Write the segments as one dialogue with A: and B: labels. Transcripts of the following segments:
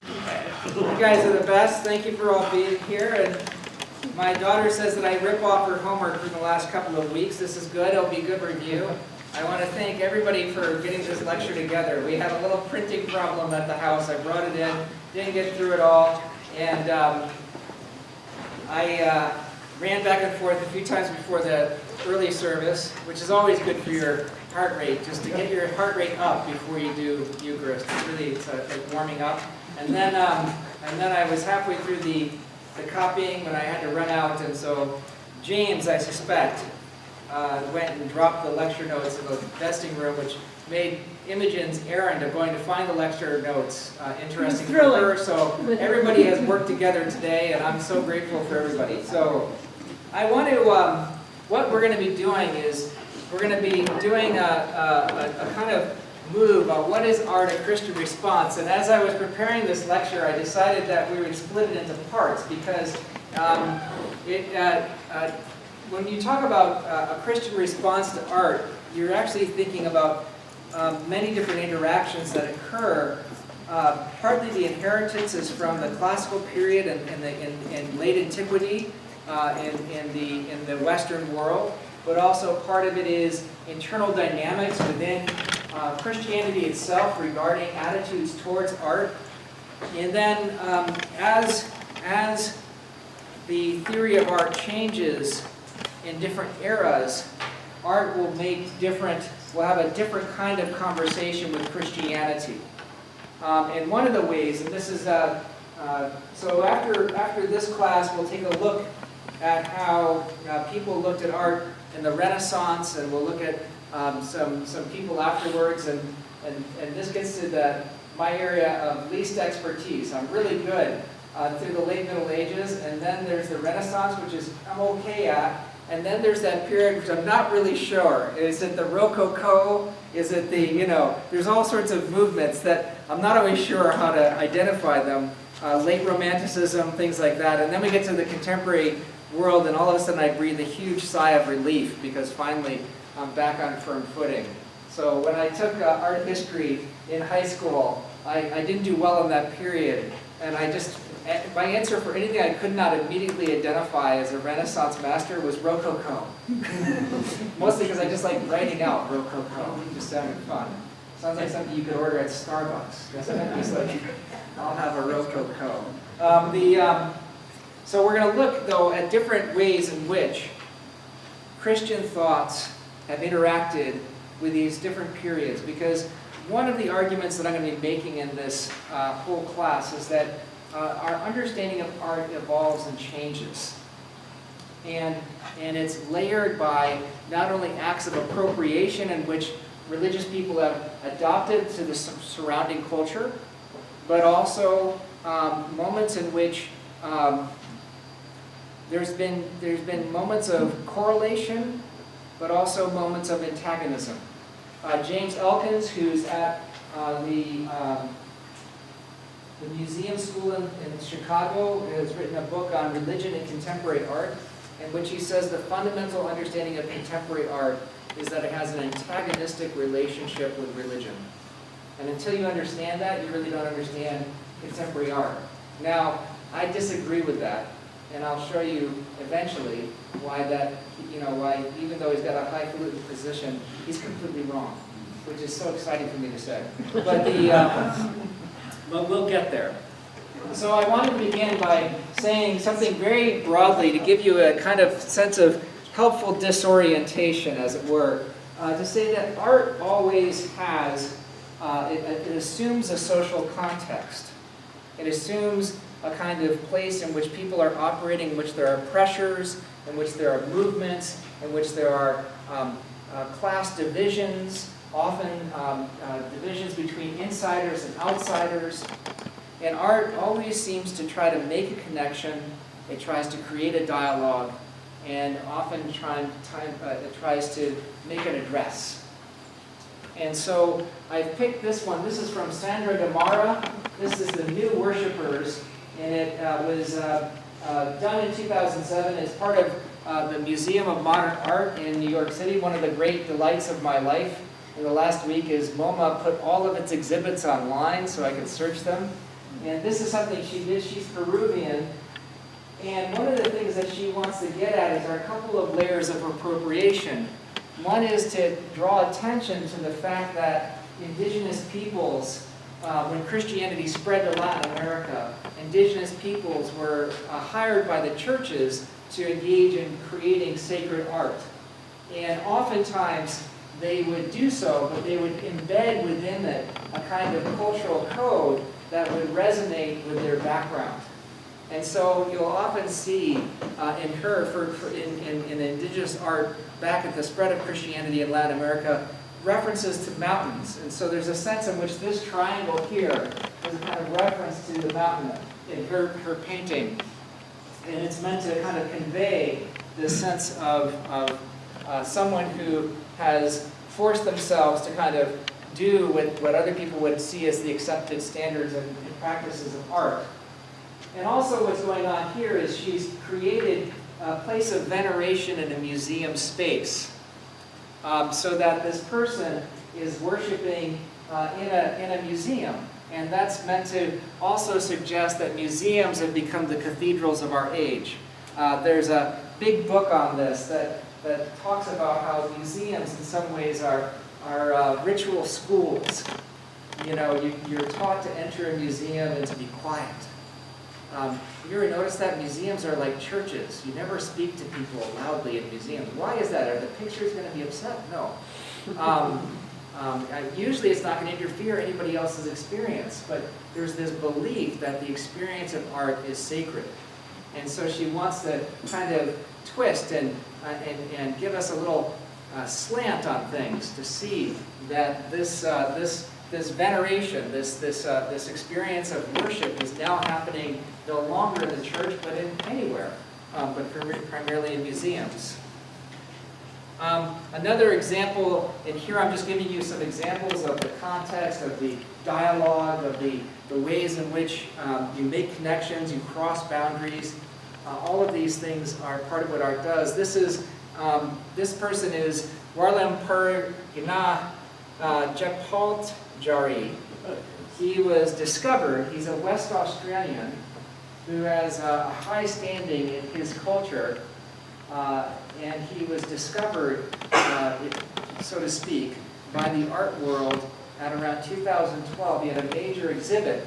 A: You guys are the best. Thank you for all being here. And my daughter says that I rip off her homework for the last couple of weeks. This is good. It'll be good review. I want to thank everybody for getting this lecture together. We had a little printing problem at the house. I brought it in, didn't get through it all, and I ran back and forth a few times before the early service, which is always good for your heart rate, just to get your heart rate up before you do Eucharist. It's a warming up. And then I was halfway through the copying when I had to run out, and so James, I suspect, went and dropped the lecture notes in the vesting room, which made Imogen's errand of going to find the lecture notes interesting for her. So everybody has worked together today, and I'm so grateful for everybody. So I want to, what we're going to be doing is we're going to be doing a kind of move on what is art a Christian response. And as I was preparing this lecture, I decided that we would split it into parts because when you talk about a Christian response to art, you're actually thinking about many different interactions that occur. Partly the inheritance is from the classical period in late antiquity in the Western world, but also part of it is internal dynamics within Christianity itself regarding attitudes towards art. And then as the theory of art changes in different eras, art will have a different kind of conversation with Christianity. And one of the ways, and this is, so after this class, we'll take a look at how people looked at art in the Renaissance, and we'll look at some people afterwards, and this gets to my area of least expertise. I'm really good through the late Middle Ages, and then there's the Renaissance, which is I'm okay at, and then there's that period which I'm not really sure. Is it the Rococo? Is it the, there's all sorts of movements that I'm not always sure how to identify them. Late Romanticism, things like that, and then we get to the contemporary world, and all of a sudden I breathe a huge sigh of relief because finally I'm back on firm footing. So when I took art history in high school, I didn't do well in that period, and my answer for anything I could not immediately identify as a Renaissance master was Rococo. Mostly because I just like writing out Rococo, just having fun. Sounds like something you could order at Starbucks, doesn't it? Just like, I'll have a Rococo. So we're going to look, though, at different ways in which Christian thoughts have interacted with these different periods, because one of the arguments that I'm going to be making in this whole class is that our understanding of art evolves and changes. And it's layered by not only acts of appropriation in which religious people have adopted to the surrounding culture, but also moments in which there's been moments of correlation, but also moments of antagonism. James Elkins, who's at the museum school in Chicago, has written a book on religion and contemporary art, in which he says the fundamental understanding of contemporary art is that it has an antagonistic relationship with religion. And until you understand that, you really don't understand contemporary art. Now, I disagree with that, and I'll show you eventually why that, why even though he's got a highfalutin position, he's completely wrong, which is so exciting for me to say. But we'll get there. So I wanted to begin by saying something very broadly to give you a kind of sense of helpful disorientation, as it were, to say that art always has, it assumes a social context. It assumes a kind of place in which people are operating, in which there are pressures, in which there are movements, in which there are class divisions, often divisions between insiders and outsiders. And art always seems to try to make a connection. It tries to create a dialogue, and often it tries to make an address. And so I picked this one. This is from Sandra Damara. This is The New Worshippers, and it was done in 2007 as part of the Museum of Modern Art in New York City. One of the great delights of my life in the last week is MoMA put all of its exhibits online so I could search them. And this is something she did. She's Peruvian. And one of the things that she wants to get at is there are a couple of layers of appropriation. One is to draw attention to the fact that indigenous peoples, when Christianity spread to Latin America, indigenous peoples were hired by the churches to engage in creating sacred art. And oftentimes they would do so, but they would embed within it a kind of cultural code that would resonate with their background. And so you'll often see in her, in indigenous art, back at the spread of Christianity in Latin America, references to mountains. And so there's a sense in which this triangle here is a kind of reference to the mountain in her painting. And it's meant to kind of convey this sense of someone who has forced themselves to kind of do what other people would see as the accepted standards and practices of art. And also what's going on here is she's created a place of veneration in a museum space, so that this person is worshiping in a museum. And that's meant to also suggest that museums have become the cathedrals of our age. There's a big book on this that talks about how museums in some ways are ritual schools. You know, you're taught to enter a museum and to be quiet. You ever notice that museums are like churches? You never speak to people loudly in museums. Why is that? Are the pictures going to be upset? No. Usually it's not going to interfere with anybody else's experience, but there's this belief that the experience of art is sacred. And so she wants to kind of twist and give us a little slant on things to see that this veneration, this experience of worship is now happening no longer in the church, but anywhere, but primarily in museums. Another example, and here I'm just giving you some examples of the context, of the dialogue, of the ways in which you make connections, you cross boundaries. All of these things are part of what art does. This person is Warlampur Gina Jepalt Jari. He was discovered, he's a West Australian who has a high standing in his culture, and he was discovered, so to speak, by the art world at around 2012. He had a major exhibit.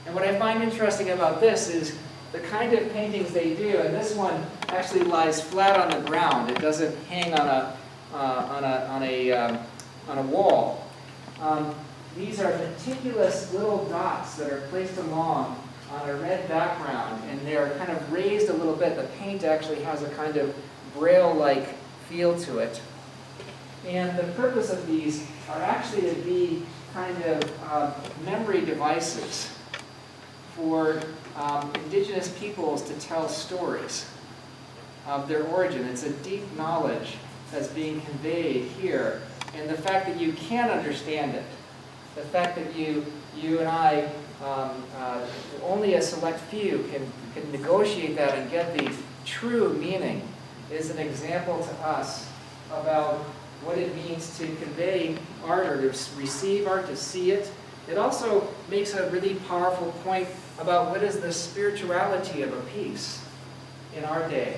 A: And what I find interesting about this is the kind of paintings they do, and this one actually lies flat on the ground. It doesn't hang on a wall. These are meticulous little dots that are placed along on a red background, and they're kind of raised a little bit. The paint actually has a kind of braille-like feel to it. And the purpose of these are actually to be kind of memory devices for indigenous peoples to tell stories of their origin. It's a deep knowledge that's being conveyed here. And the fact that you can understand it, the fact that you and I, only a select few can negotiate that and get the true meaning, is an example to us about what it means to convey art or to receive art, to see it. It also makes a really powerful point about what is the spirituality of a piece in our day.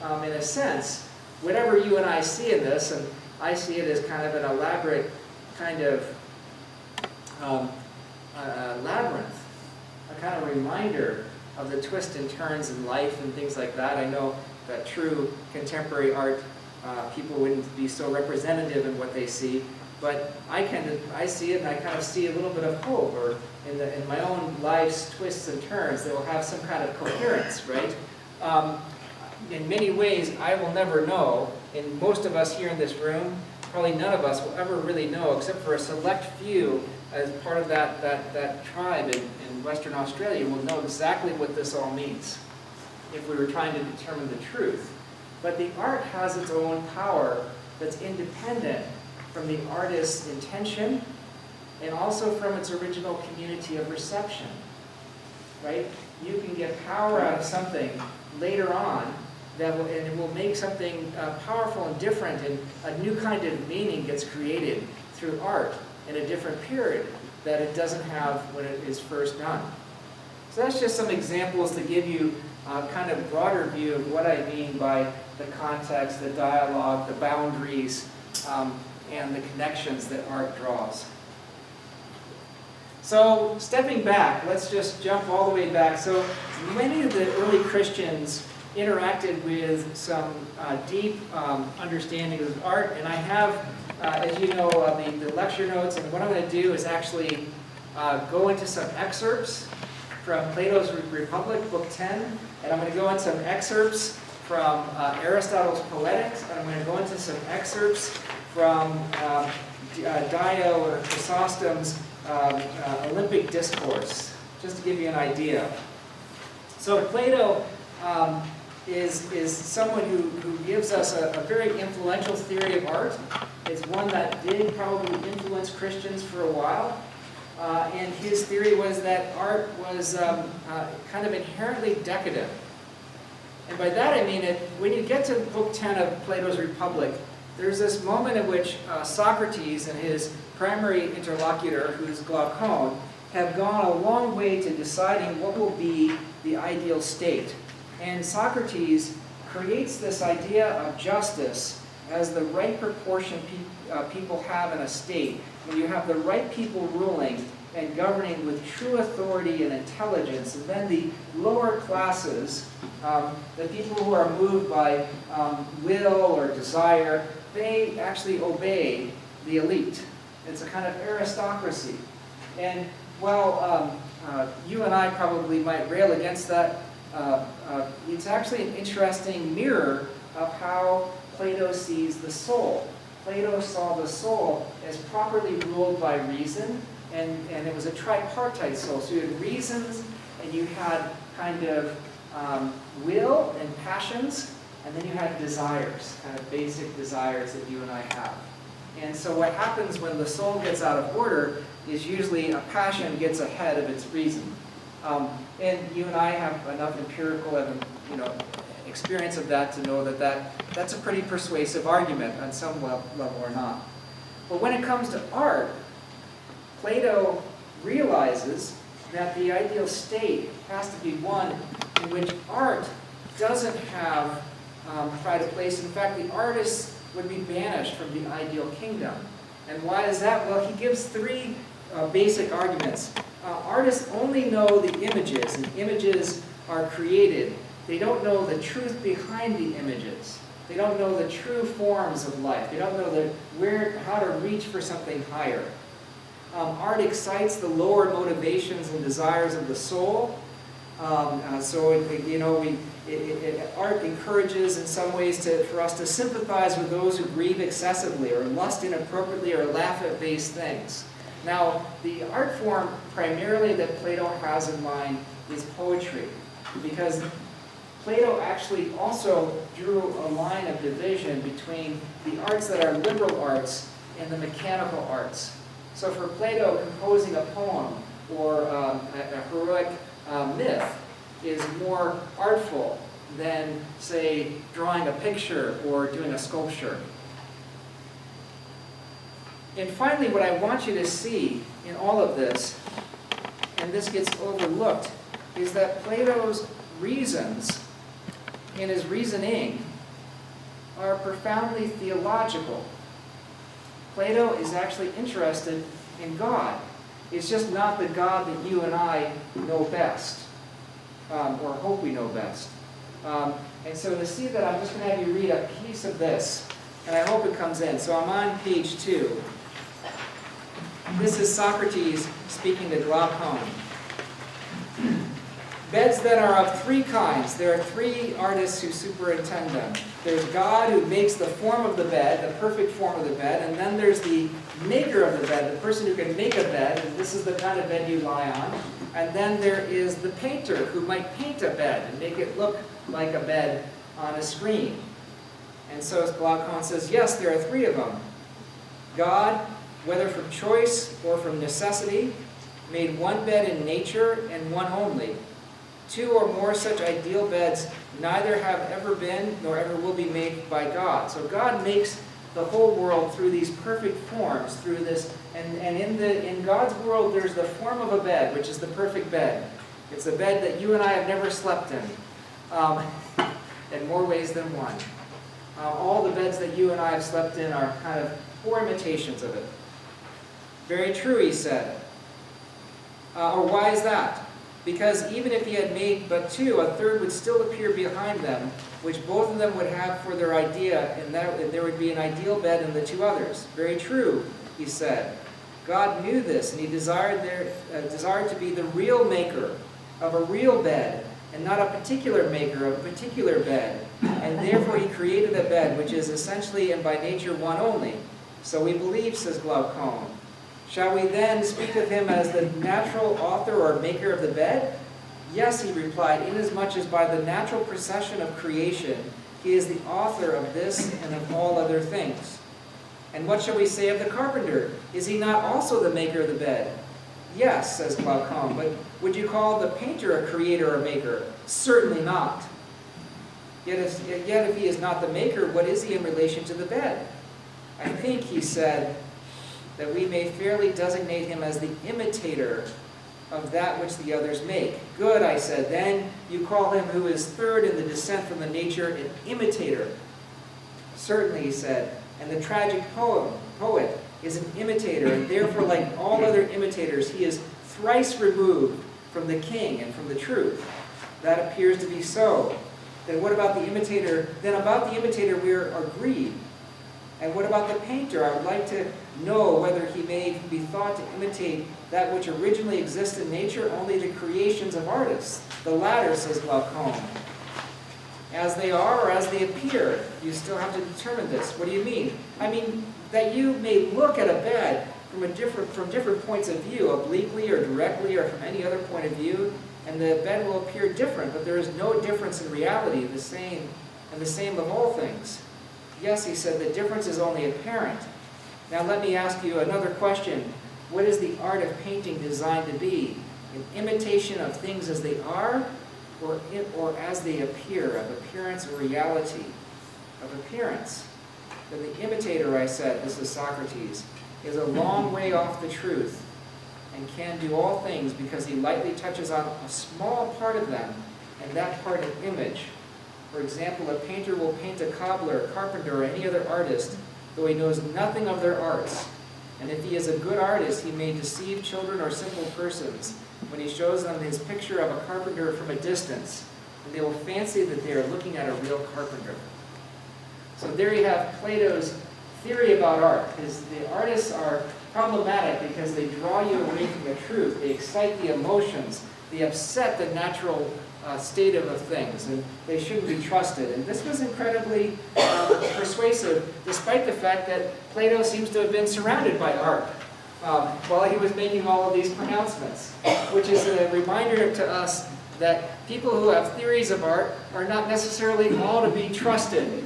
A: In a sense, whatever you and I see in this, and I see it as kind of an elaborate kind of labyrinth, a kind of reminder of the twists and turns in life and things like that. I know that true contemporary art, people wouldn't be so representative in what they see, but I see it and I kind of see a little bit of hope, or in my own life's twists and turns, they will have some kind of coherence, right? In many ways, I will never know, and most of us here in this room, probably none of us will ever really know, except for a select few as part of that tribe in Western Australia will know exactly what this all means if we were trying to determine the truth. But the art has its own power that's independent from the artist's intention and also from its original community of reception, right? You can get power out of something later on and it will make something powerful and different, and a new kind of meaning gets created through art. in a different period that it doesn't have when it is first done. So that's just some examples to give you a kind of broader view of what I mean by the context, the dialogue, the boundaries, and the connections that art draws. So stepping back, let's just jump all the way back. So many of the early Christians interacted with some deep understanding of art, and I have, as you know, the lecture notes, and what I'm going to do is actually go into some excerpts from Plato's Republic, Book 10, and I'm going to go into some excerpts from Aristotle's Poetics, and I'm going to go into some excerpts from Dio or Chrysostom's Olympic Discourse, just to give you an idea. So Plato is someone who gives us a very influential theory of art. It's one that did probably influence Christians for a while. And his theory was that art was kind of inherently decadent. And by that I mean when you get to Book 10 of Plato's Republic, there's this moment in which Socrates and his primary interlocutor, who's Glaucon, have gone a long way to deciding what will be the ideal state. And Socrates creates this idea of justice as the right proportion people have in a state. When you have the right people ruling and governing with true authority and intelligence, and then the lower classes, the people who are moved by will or desire, they actually obey the elite. It's a kind of aristocracy. And while you and I probably might rail against that, it's actually an interesting mirror of how Plato sees the soul. Plato saw the soul as properly ruled by reason, and it was a tripartite soul. So you had reasons, and you had kind of will and passions, and then you had desires, kind of basic desires that you and I have. And so what happens when the soul gets out of order is usually a passion gets ahead of its reason. And you and I have enough empirical experience of that to know that's a pretty persuasive argument on some level or not. But when it comes to art, Plato realizes that the ideal state has to be one in which art doesn't have pride of place. In fact, the artist would be banished from the ideal kingdom. And why is that? Well, he gives three basic arguments. Artists only know the images, and images are created. They don't know the truth behind the images. They don't know the true forms of life. They don't know how to reach for something higher. Art excites the lower motivations and desires of the soul. Art encourages in some ways for us to sympathize with those who grieve excessively or lust inappropriately or laugh at base things. Now, the art form primarily that Plato has in mind is poetry, because Plato actually also drew a line of division between the arts that are liberal arts and the mechanical arts. So for Plato, composing a poem or a heroic myth is more artful than, say, drawing a picture or doing a sculpture. And finally, what I want you to see in all of this, and this gets overlooked, is that Plato's reasons in his reasoning are profoundly theological. Plato is actually interested in God. It's just not the God that you and I know best, or hope we know best. And so to see that, I'm just going to have you read a piece of this, and I hope it comes in. So I'm on page 2. This is Socrates speaking to Glaucon. Beds then are of three kinds. There are three artists who superintend them. There's God, who makes the form of the bed, the perfect form of the bed, and then there's the maker of the bed, the person who can make a bed, and this is the kind of bed you lie on. And then there is the painter, who might paint a bed and make it look like a bed on a screen. And so as Glaucon says, yes, there are three of them. God, whether from choice or from necessity, made one bed in nature and one only. Two or more such ideal beds neither have ever been nor ever will be made by God. So God makes the whole world through these perfect forms, through this, and in God's world there's the form of a bed, which is the perfect bed. It's a bed that you and I have never slept in more ways than one. All the beds that you and I have slept in are kind of poor imitations of it. Very true, he said. Or why is that? Because even if he had made but two, a third would still appear behind them, which both of them would have for their idea, and that there would be an ideal bed in the two others. Very true, he said. God knew this, and he desired to be the real maker of a real bed, and not a particular maker of a particular bed. And therefore he created a bed, which is essentially and by nature one only. So we believe, says Glaucon. Shall we then speak of him as the natural author or maker of the bed? Yes, he replied, inasmuch as by the natural procession of creation, he is the author of this and of all other things. And what shall we say of the carpenter? Is he not also the maker of the bed? Yes, says Glaucon, but would you call the painter a creator or maker? Certainly not. Yet if he is not the maker, what is he in relation to the bed? I think, he said, that we may fairly designate him as the imitator of that which the others make. Good, I said. Then you call him who is third in the descent from the nature an imitator. Certainly, he said. And the tragic poet is an imitator, and therefore, like all other imitators, he is thrice removed from the king and from the truth. That appears to be so. Then what about the imitator? Then about the imitator we are agreed. And what about the painter? I would like to know whether he may be thought to imitate that which originally exists in nature, only the creations of artists. The latter, says Glaucon. As they are or as they appear, you still have to determine this. What do you mean? I mean that you may look at a bed from different points of view, obliquely or directly or from any other point of view, and the bed will appear different, but there is no difference in reality, the same of all things. Yes, he said, the difference is only apparent. Now let me ask you another question. What is the art of painting designed to be? An imitation of things as they are, or as they appear, of appearance or reality? Of appearance. Then the imitator, I said, this is Socrates, is a long way off the truth, and can do all things because he lightly touches on a small part of them, and that part an image. For example, a painter will paint a cobbler, a carpenter, or any other artist, though he knows nothing of their arts. And if he is a good artist, he may deceive children or simple persons when he shows them his picture of a carpenter from a distance, and they will fancy that they are looking at a real carpenter. So there you have Plato's theory about art. The artists are problematic because they draw you away from the truth. They excite the emotions. They upset the natural state of things, and they shouldn't be trusted. And this was incredibly persuasive, despite the fact that Plato seems to have been surrounded by art while he was making all of these pronouncements, which is a reminder to us that people who have theories of art are not necessarily all to be trusted.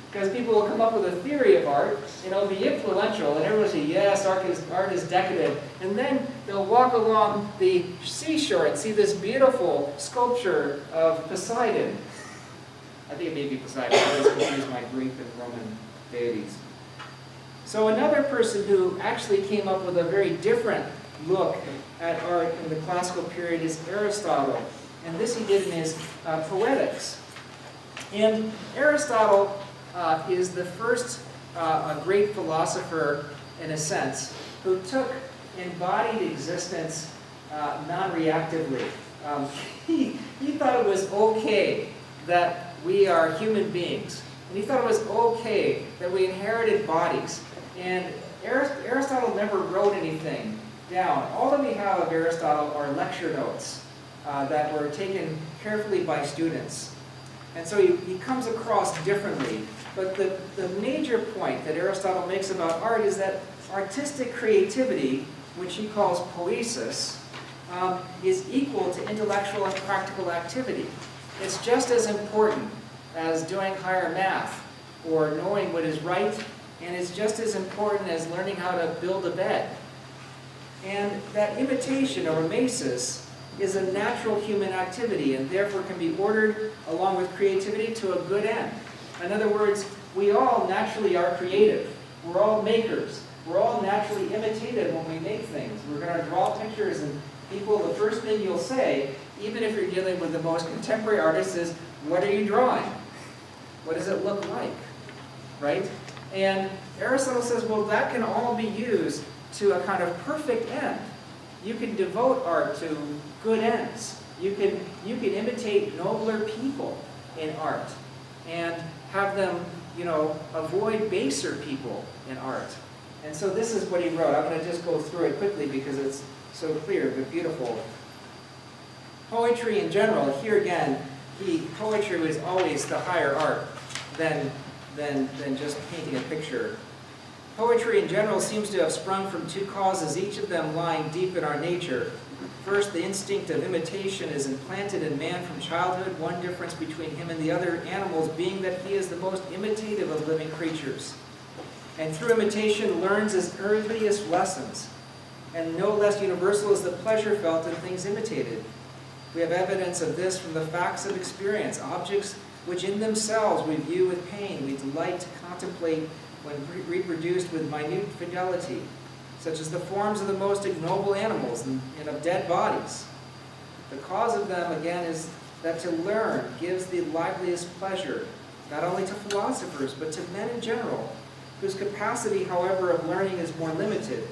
A: Because people will come up with a theory of art, and it'll be influential, and everyone will say, yes, art is decadent. And then they'll walk along the seashore and see this beautiful sculpture of Poseidon. I think it may be Poseidon. I always confuse my Greek and Roman deities. So another person who actually came up with a very different look at art in the classical period is Aristotle. And this he did in his Poetics. And Aristotle is the first great philosopher, in a sense, who took embodied existence non-reactively. He thought it was okay that we are human beings. And he thought it was okay that we inherited bodies. And Aristotle never wrote anything down. All that we have of Aristotle are lecture notes that were taken carefully by students. And so he comes across differently. But the major point that Aristotle makes about art is that artistic creativity, which he calls poiesis, is equal to intellectual and practical activity. It's just as important as doing higher math or knowing what is right, and it's just as important as learning how to build a bed. And that imitation, or mimesis, is a natural human activity, and therefore can be ordered along with creativity to a good end. In other words, we all naturally are creative. We're all makers. We're all naturally imitative when we make things. We're going to draw pictures, and people, the first thing you'll say, even if you're dealing with the most contemporary artists, is, what are you drawing? What does it look like? Right? And Aristotle says, well, that can all be used to a kind of perfect end. You can devote art to good ends. You can imitate nobler people in art and have them, avoid baser people in art. And so this is what he wrote. I'm going to just go through it quickly because it's so clear but beautiful. Poetry in general, here again, poetry was always the higher art than just painting a picture. Poetry in general seems to have sprung from two causes, each of them lying deep in our nature. First, the instinct of imitation is implanted in man from childhood, one difference between him and the other animals being that he is the most imitative of living creatures. And through imitation learns his earliest lessons. And no less universal is the pleasure felt in things imitated. We have evidence of this from the facts of experience, objects which in themselves we view with pain, we delight to contemplate when reproduced with minute fidelity, such as the forms of the most ignoble animals and of dead bodies. The cause of them, again, is that to learn gives the liveliest pleasure, not only to philosophers, but to men in general, whose capacity, however, of learning is more limited.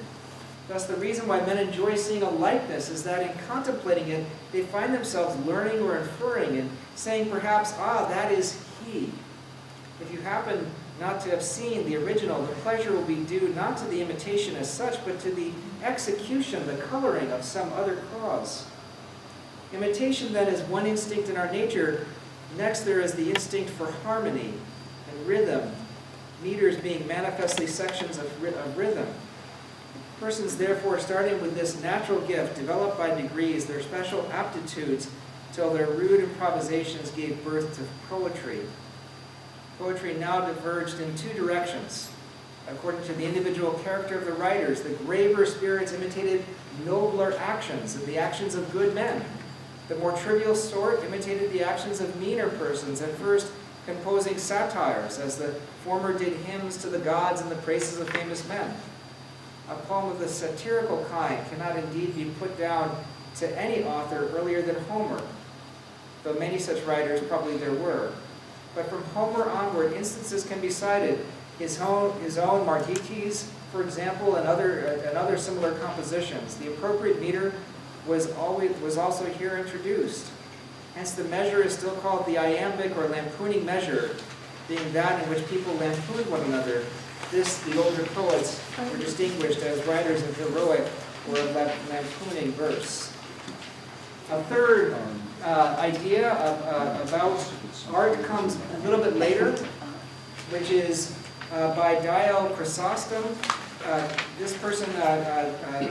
A: Thus, the reason why men enjoy seeing a likeness is that in contemplating it, they find themselves learning or inferring and saying perhaps, that is he. If you happen not to have seen the original, the pleasure will be due not to the imitation as such, but to the execution, the coloring of some other cause. Imitation, then, is one instinct in our nature. Next, there is the instinct for harmony and rhythm, meters being manifestly sections of rhythm. Persons, therefore, starting with this natural gift, develop by degrees their special aptitudes till their rude improvisations gave birth to poetry. Poetry now diverged in two directions. According to the individual character of the writers, the graver spirits imitated nobler actions, the actions of good men. The more trivial sort imitated the actions of meaner persons, at first composing satires, as the former did hymns to the gods and the praises of famous men. A poem of the satirical kind cannot indeed be put down to any author earlier than Homer, though many such writers probably there were. But from Homer onward, instances can be cited. His own Margites, for example, and other similar compositions. The appropriate meter was also here introduced. Hence the measure is still called the iambic or lampooning measure, being that in which people lampoon one another. This, the older poets were distinguished as writers of heroic or of lampooning verse. A third idea about art comes a little bit later, which is by Dio Chrysostom. This person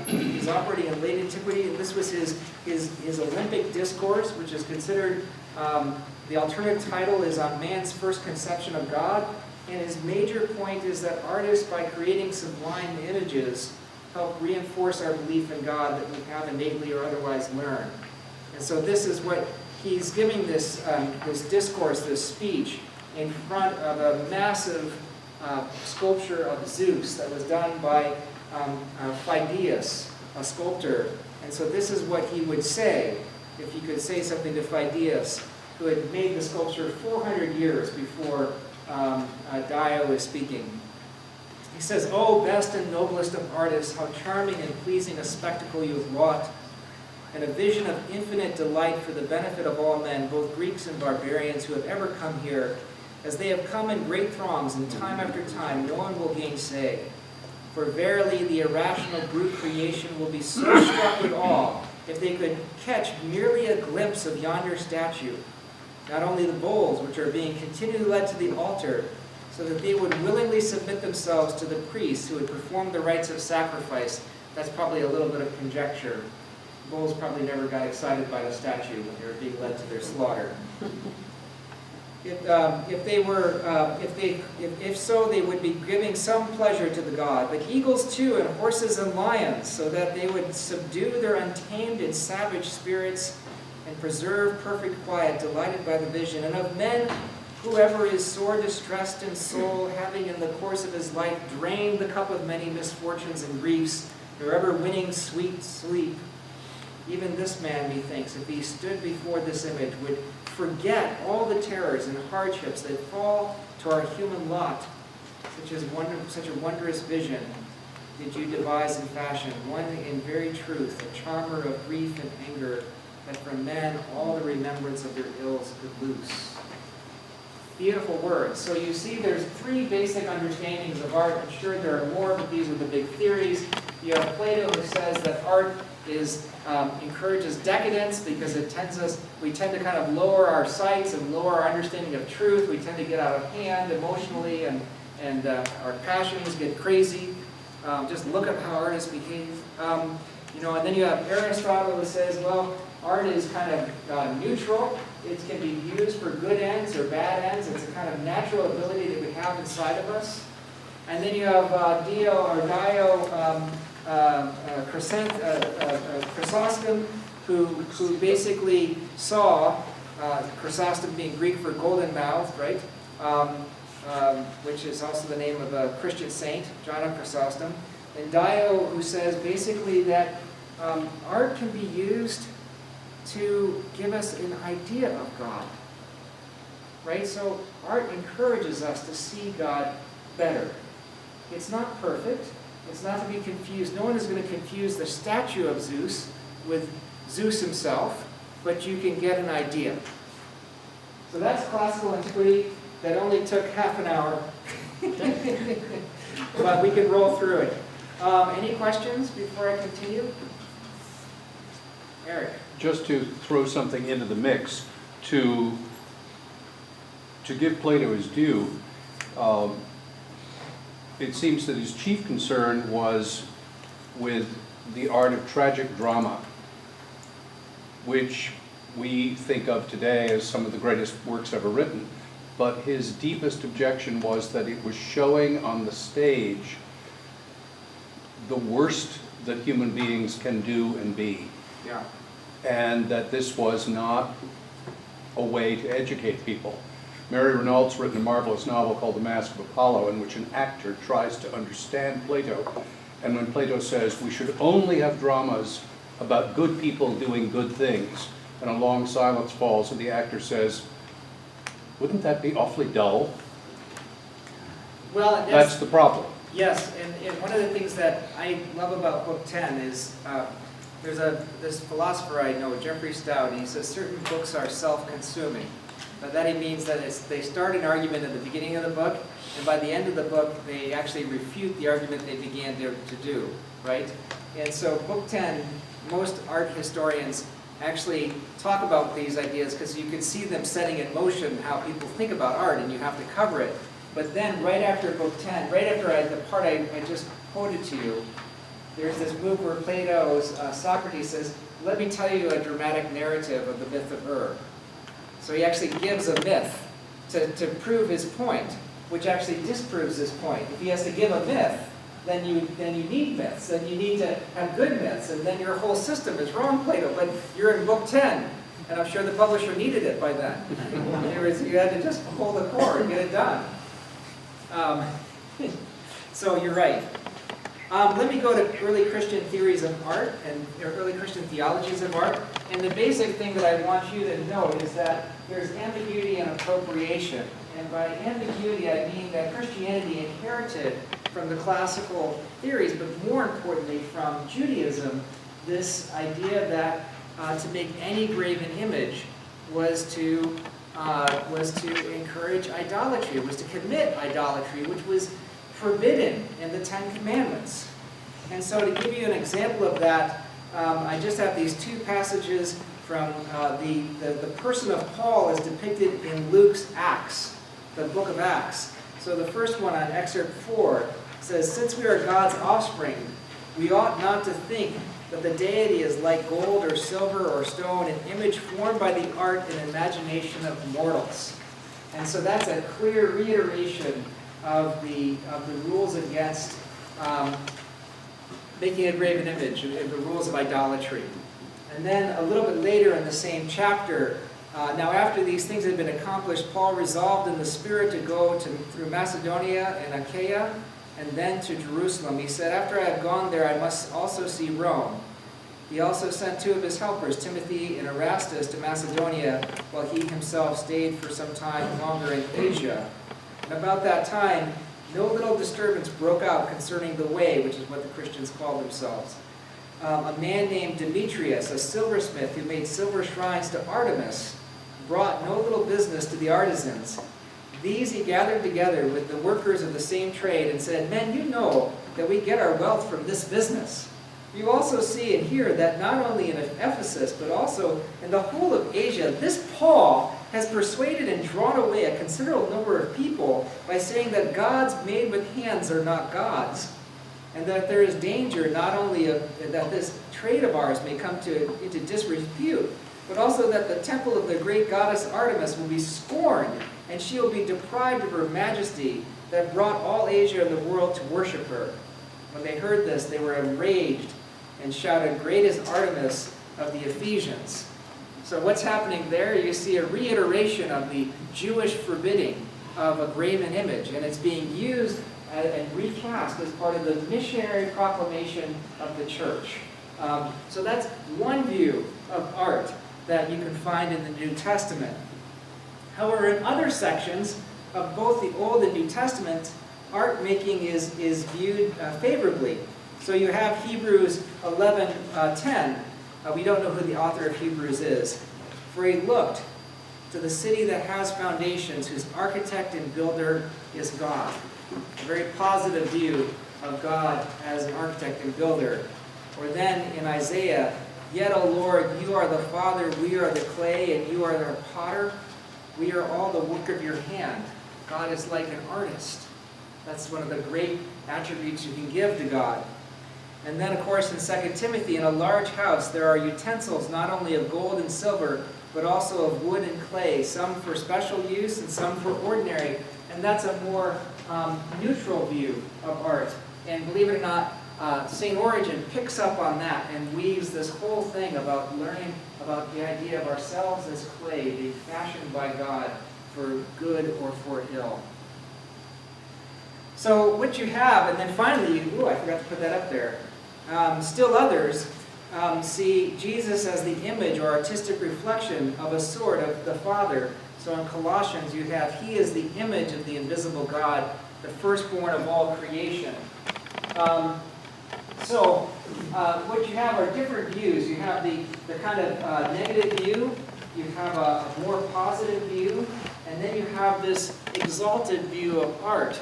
A: is operating in late antiquity, and this was his Olympic discourse, which is considered, the alternate title is On Man's First Conception of God, and his major point is that artists, by creating sublime images, help reinforce our belief in God that we have innately or otherwise learned. And so this is what he's giving this discourse, this speech, in front of a massive sculpture of Zeus that was done by Phidias, a sculptor. And so this is what he would say, if he could say something to Phidias, who had made the sculpture 400 years before Dio is speaking. He says, "O best and noblest of artists, how charming and pleasing a spectacle you have wrought, and a vision of infinite delight for the benefit of all men, both Greeks and barbarians who have ever come here, as they have come in great throngs, and time after time no one will gainsay. For verily the irrational brute creation will be so struck with awe if they could catch merely a glimpse of yonder statue, not only the bowls which are being continually led to the altar, so that they would willingly submit themselves to the priests who would perform the rites of sacrifice." That's probably a little bit of conjecture. Bulls probably never got excited by the statue when they were being led to their slaughter. If so, they would be giving some pleasure to the god. But eagles too, and horses and lions, so that they would subdue their untamed and savage spirits and preserve perfect quiet, delighted by the vision. And of men Whoever is sore distressed in soul, having in the course of his life drained the cup of many misfortunes and griefs, nor ever winning sweet sleep, even this man, methinks, if he stood before this image, would forget all the terrors and hardships that fall to our human lot. Such a wondrous vision did you devise and fashion, one in very truth, a charmer of grief and anger, that from men all the remembrance of their ills could loose. Beautiful words. So you see there's three basic understandings of art. I'm sure there are more, but these are the big theories. You have Plato, who says that art encourages decadence because we tend to kind of lower our sights and lower our understanding of truth. We tend to get out of hand emotionally, and our passions get crazy. Just look at how artists behave. And then you have Aristotle, who says, well, art is kind of neutral. It can be used for good ends or bad ends. It's a kind of natural ability that we have inside of us. And then you have Chrysostom, who basically saw, Chrysostom being Greek for golden-mouthed, right? Which is also the name of a Christian saint, John of Chrysostom. And Dio, who says basically that art can be used to give us an idea of God, right? So art encourages us to see God better. It's not perfect. It's not to be confused. No one is going to confuse the statue of Zeus with Zeus himself, but you can get an idea. So that's classical antiquity. That only took half an hour, but we can roll through it. Any questions before I continue? Eric?
B: Just to throw something into the mix, to give Plato his due, it seems that his chief concern was with the art of tragic drama, which we think of today as some of the greatest works ever written. But his deepest objection was that it was showing on the stage the worst that human beings can do and be.
A: Yeah.
B: And that this was not a way to educate people. Mary Renault's written a marvelous novel called The Mask of Apollo, in which an actor tries to understand Plato. And when Plato says we should only have dramas about good people doing good things, and a long silence falls and the actor says, wouldn't that be awfully dull?
A: Well,
B: that's the problem.
A: Yes, and one of the things that I love about Book 10 is there's this philosopher I know, Jeffrey Stout, and he says certain books are self-consuming. But that he means that they start an argument at the beginning of the book, and by the end of the book, they actually refute the argument they began to do, right? And so Book 10, most art historians actually talk about these ideas because you can see them setting in motion how people think about art, and you have to cover it. But then right after Book 10, right after the part I just quoted to you, there's this move where Plato's Socrates says, let me tell you a dramatic narrative of the myth of Ur. So he actually gives a myth to prove his point, which actually disproves his point. If he has to give a myth, then you need myths, and you need to have good myths, and then your whole system is wrong, Plato. But you're in Book 10, and I'm sure the publisher needed it by then. You had to just pull the cord and get it done. So you're right. Let me go to early Christian theories of art and early Christian theologies of art. And the basic thing that I want you to know is that there's ambiguity and appropriation. And by ambiguity, I mean that Christianity inherited from the classical theories, but more importantly from Judaism, this idea that to make any graven image was to encourage idolatry, was to commit idolatry, which was forbidden in the Ten Commandments. And so to give you an example of that, I just have these two passages from the person of Paul is depicted in Luke's Acts, the book of Acts. So the first one on excerpt 4 says, since we are God's offspring, we ought not to think that the deity is like gold or silver or stone, an image formed by the art and imagination of mortals. And so that's a clear reiteration of the rules against making a graven image, the rules of idolatry. And then a little bit later in the same chapter, Now after these things had been accomplished, Paul resolved in the Spirit to go through Macedonia and Achaia, and then to Jerusalem. He said, after I have gone there, I must also see Rome. He also sent 2 of his helpers, Timothy and Erastus, to Macedonia, while he himself stayed for some time longer in Asia. And about that time, no little disturbance broke out concerning the way, which is what the Christians called themselves. A man named Demetrius, a silversmith who made silver shrines to Artemis, brought no little business to the artisans. These he gathered together with the workers of the same trade and said, men, you know that we get our wealth from this business. You also see and hear that not only in Ephesus, but also in the whole of Asia, this Paul has persuaded and drawn away a considerable number of people by saying that gods made with hands are not gods, and that there is danger not only that this trade of ours may come into disrepute, but also that the temple of the great goddess Artemis will be scorned, and she will be deprived of her majesty that brought all Asia and the world to worship her. When they heard this, they were enraged and shouted, great is Artemis of the Ephesians. So what's happening there? You see a reiteration of the Jewish forbidding of a graven image, and it's being used and recast as part of the missionary proclamation of the church. So that's one view of art that you can find in the New Testament. However, in other sections of both the Old and New Testament, art making is viewed favorably. So you have Hebrews 11:10. We don't know who the author of Hebrews is. For he looked to the city that has foundations, whose architect and builder is God. A very positive view of God as an architect and builder. Or then in Isaiah, yet, O Lord, you are the Father, we are the clay, and you are the potter. We are all the work of your hand. God is like an artist. That's one of the great attributes you can give to God. And then, of course, in 2 Timothy, in a large house, there are utensils not only of gold and silver, but also of wood and clay, some for special use and some for ordinary. And that's a more neutral view of art. And believe it or not, St. Origen picks up on that and weaves this whole thing about learning about the idea of ourselves as clay, being fashioned by God for good or for ill. So what you have, and then finally, I forgot to put that up there. Still others see Jesus as the image or artistic reflection of a sort of the Father. So in Colossians you have, he is the image of the invisible God, the firstborn of all creation. So what you have are different views. You have the kind of negative view, you have a more positive view, and then you have this exalted view of art.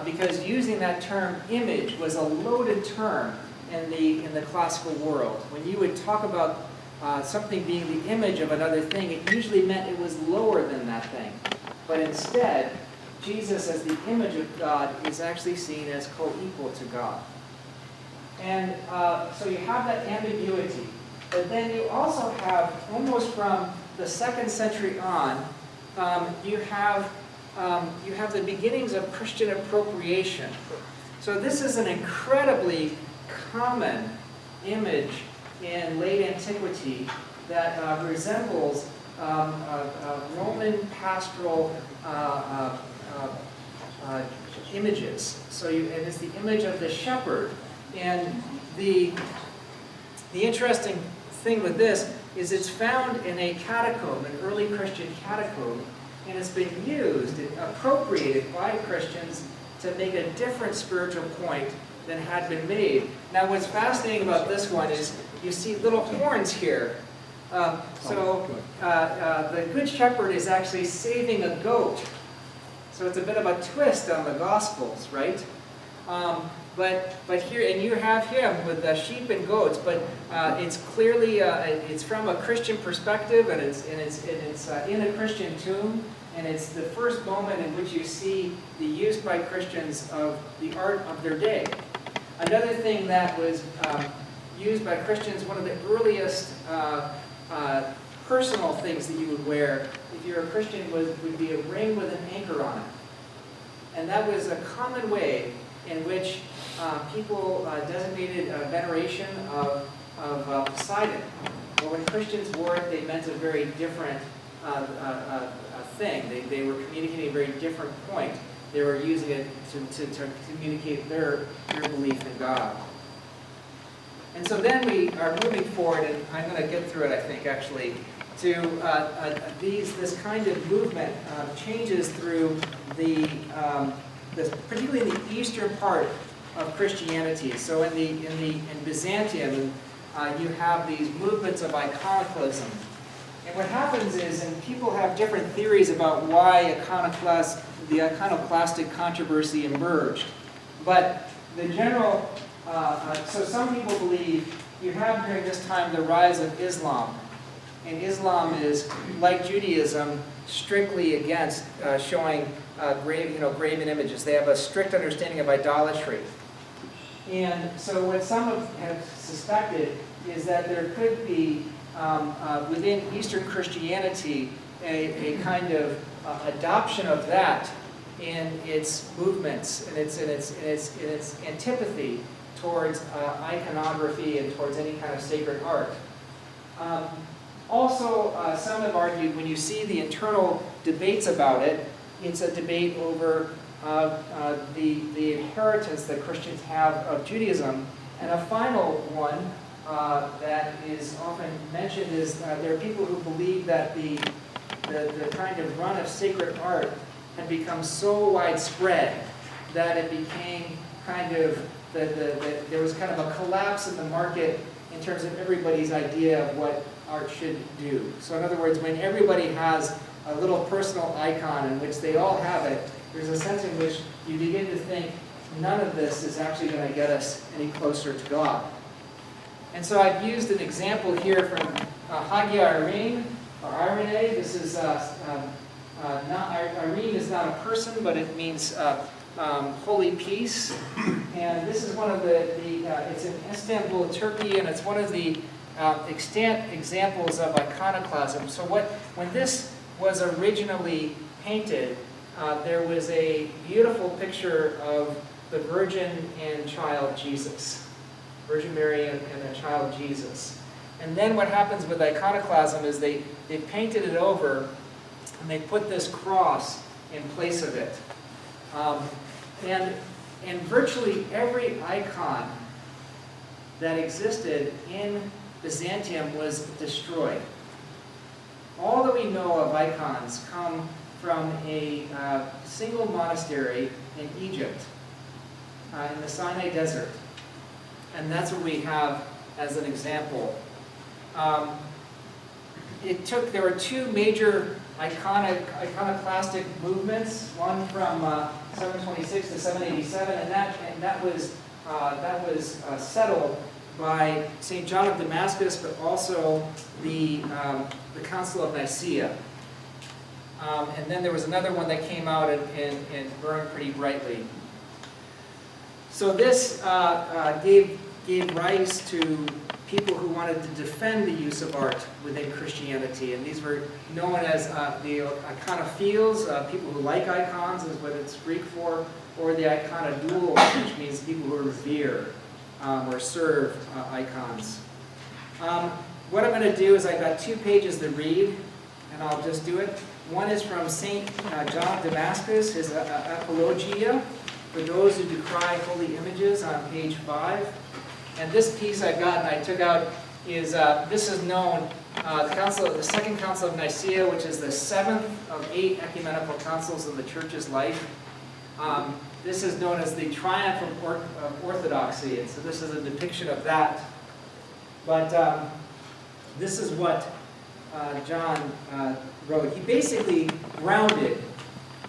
A: Because using that term image was a loaded term in the classical world. When you would talk about something being the image of another thing, it usually meant it was lower than that thing. But instead, Jesus as the image of God is actually seen as co-equal to God. And so you have that ambiguity. But then you also have, almost from the 2nd century on, you have the beginnings of Christian appropriation. So this is an incredibly common image in late antiquity that resembles Roman pastoral images. So and it's the image of the shepherd. And the interesting thing with this is it's found in a catacomb, an early Christian catacomb, and it's been used, appropriated by Christians to make a different spiritual point than had been made. Now what's fascinating about this one is you see little horns here. The Good Shepherd is actually saving a goat. So it's a bit of a twist on the Gospels, right? But here, and you have him with sheep and goats, but it's clearly it's from a Christian perspective, and it's in a Christian tomb, and it's the first moment in which you see the use by Christians of the art of their day. Another thing that was used by Christians, one of the earliest personal things that you would wear if you're a Christian would be a ring with an anchor on it, and that was a common way in which people designated veneration of Poseidon. But when Christians wore it, they meant a very different thing. They were communicating a very different point. They were using it to communicate their belief in God. And so then we are moving forward, and I'm going to get through it, I think, actually, to this kind of movement changes through particularly in the eastern part of Christianity. So in Byzantium, you have these movements of iconoclasm. And what happens is, and people have different theories about why the iconoclastic controversy emerged. But the general, so some people believe you have during this time the rise of Islam. And Islam is, like Judaism, strictly against showing graven images. They have a strict understanding of idolatry. And so what some have suspected is that there could be, within Eastern Christianity, a kind of adoption of that in its movements and its antipathy towards iconography and towards any kind of sacred art. Also, some have argued when you see the internal debates about it, it's a debate over the inheritance that Christians have of Judaism. And a final one that is often mentioned is there are people who believe that the kind of run of sacred art had become so widespread that it became kind of, there was kind of a collapse in the market in terms of everybody's idea of what art should do. So in other words, when everybody has a little personal icon in which they all have it, there's a sense in which you begin to think none of this is actually going to get us any closer to God. And so I've used an example here from Hagia Irene, or Irene. This is Irene is not a person, but it means holy peace. And this is one of it's in Istanbul, Turkey, and it's one of the extant examples of iconoclasm. So when this was originally painted, there was a beautiful picture of the Virgin and child Jesus. Virgin Mary and a child Jesus. And then what happens with iconoclasm is they painted it over and they put this cross in place of it. And virtually every icon that existed in Byzantium was destroyed. All that we know of icons come from a single monastery in Egypt, in the Sinai Desert. And that's what we have as an example. There were two major iconoclastic movements, one from 726 to 787, and that was settled by St. John of Damascus, but also the Council of Nicaea. And then there was another one that came out and burned pretty brightly. So this gave rise to people who wanted to defend the use of art within Christianity. And these were known as the iconophiles, people who like icons is what it's Greek for, or the iconodoules, which means people who revere or serve icons. What I'm going to do is I've got 2 pages to read, and I'll just do it. One is from St. John of Damascus, his Apologia, for those who decry holy images, on page 5. And this piece I've got and I took out is, this is known, the Second Council of Nicaea, which is the 7th of 8 ecumenical councils in the Church's life. This is known as the triumph of orthodoxy, and so this is a depiction of that. But this is what John wrote. He basically grounded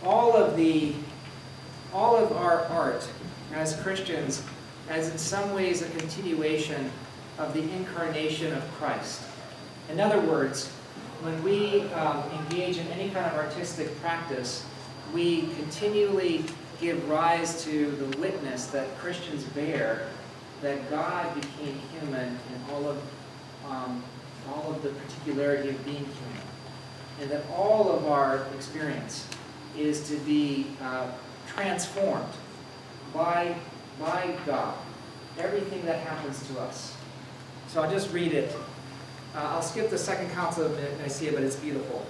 A: all of our art as Christians as in some ways a continuation of the incarnation of Christ. In other words, when we engage in any kind of artistic practice, we continually give rise to the witness that Christians bear that God became human in all of the particularity of being human, and that all of our experience is to be transformed by God, everything that happens to us. So I'll just read it. I'll skip the Second Council of Nicaea, but it's beautiful.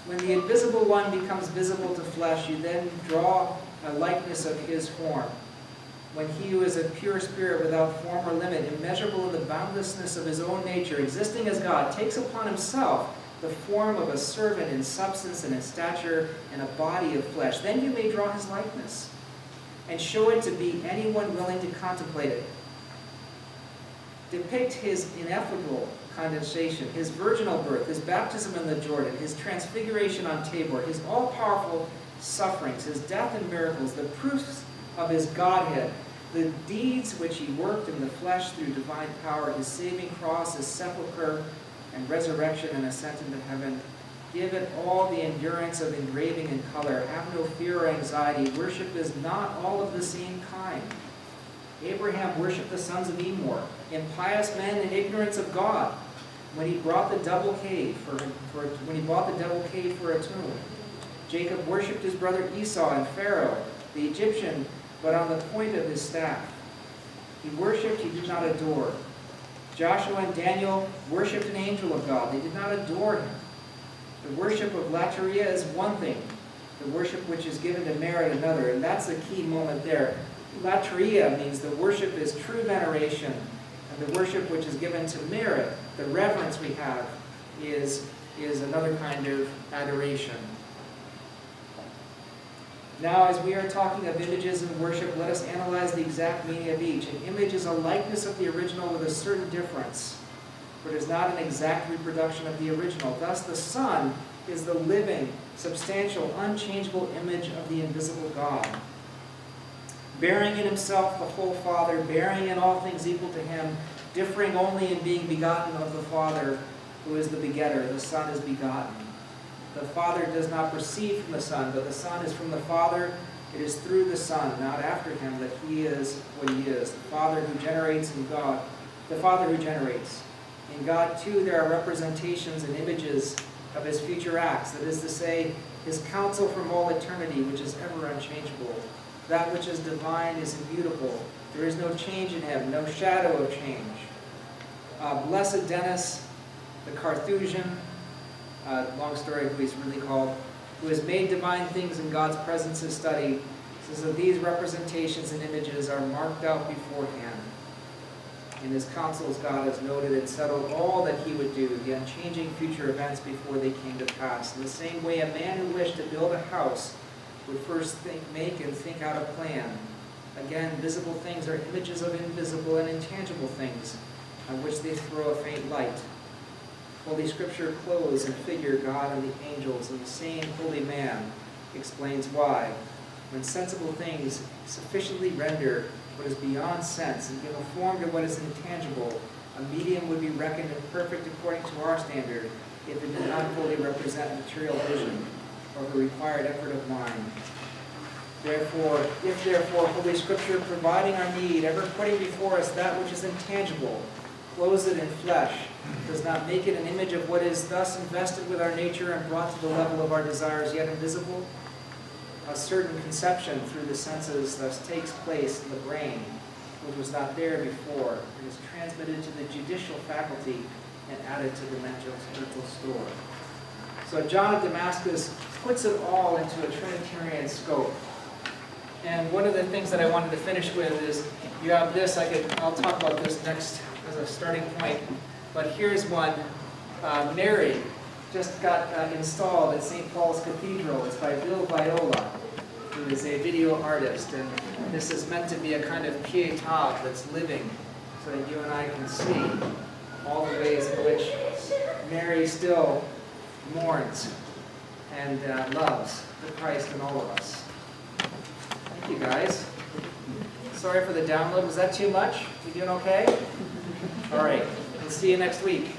A: When the invisible one becomes visible to flesh, you then draw a likeness of his form. When he who is a pure spirit without form or limit, immeasurable in the boundlessness of his own nature, existing as God, takes upon himself the form of a servant in substance and in stature and a body of flesh, then you may draw his likeness and show it to be anyone willing to contemplate it. Depict his ineffable condensation, his virginal birth, his baptism in the Jordan, his transfiguration on Tabor, his all-powerful sufferings, his death and miracles, the proofs of his Godhead, the deeds which he worked in the flesh through divine power, his saving cross, his sepulchre and resurrection and ascent into heaven. Give it all the endurance of engraving and color. Have no fear or anxiety. Worship is not all of the same kind. Abraham worshipped the sons of Emor, impious men in ignorance of God, when he bought the double cave for a tomb. Jacob worshipped his brother Esau and Pharaoh, the Egyptian, but on the point of his staff. He worshipped, he did not adore. Joshua and Daniel worshipped an angel of God. They did not adore him. The worship of latria is one thing. The worship which is given to merit another. And that's the key moment there. Latria means the worship is true veneration. And the worship which is given to merit, the reverence we have, is another kind of adoration. Now, as we are talking of images in worship, let us analyze the exact meaning of each. An image is a likeness of the original with a certain difference, but is not an exact reproduction of the original. Thus, the Son is the living, substantial, unchangeable image of the invisible God, bearing in himself the whole Father, bearing in all things equal to him, differing only in being begotten of the Father, who is the begetter. The Son is begotten. The Father does not proceed from the Son, but the Son is from the Father. It is through the Son, not after him, that he is what he is. The Father who generates in God. The Father who generates. In God, too, there are representations and images of his future acts. That is to say, his counsel from all eternity, which is ever unchangeable. That which is divine is immutable. There is no change in him, no shadow of change. Blessed Denis, the Carthusian, long story who he's really called, who has made divine things in God's presence is studied, says that these representations and images are marked out beforehand. In his counsels, God has noted and settled all that he would do, the unchanging future events before they came to pass. In the same way, a man who wished to build a house would first make and think out a plan. Again, visible things are images of invisible and intangible things, on which they throw a faint light. Holy Scripture clothes and figure God and the angels, and the same holy man explains why. When sensible things sufficiently render what is beyond sense and give a form to what is intangible, a medium would be reckoned imperfect according to our standard if it did not fully represent material vision or the required effort of mind. Therefore, Holy Scripture, providing our need, ever putting before us that which is intangible, clothes it in flesh, does not make it an image of what is thus invested with our nature and brought to the level of our desires yet invisible. A certain conception through the senses thus takes place in the brain, which was not there before. It is transmitted to the judicial faculty and added to the mental store. So John of Damascus puts it all into a Trinitarian scope. And one of the things that I wanted to finish with is, you have this, I'll talk about this next as a starting point, but here's one. Mary just got installed at St. Paul's Cathedral. It's by Bill Viola, who is a video artist, and this is meant to be a kind of pietà that's living, so that you and I can see all the ways in which Mary still mourns and loves the Christ in all of us. Thank you, guys. Sorry for the download. Was that too much? You doing okay? All right. We'll see you next week.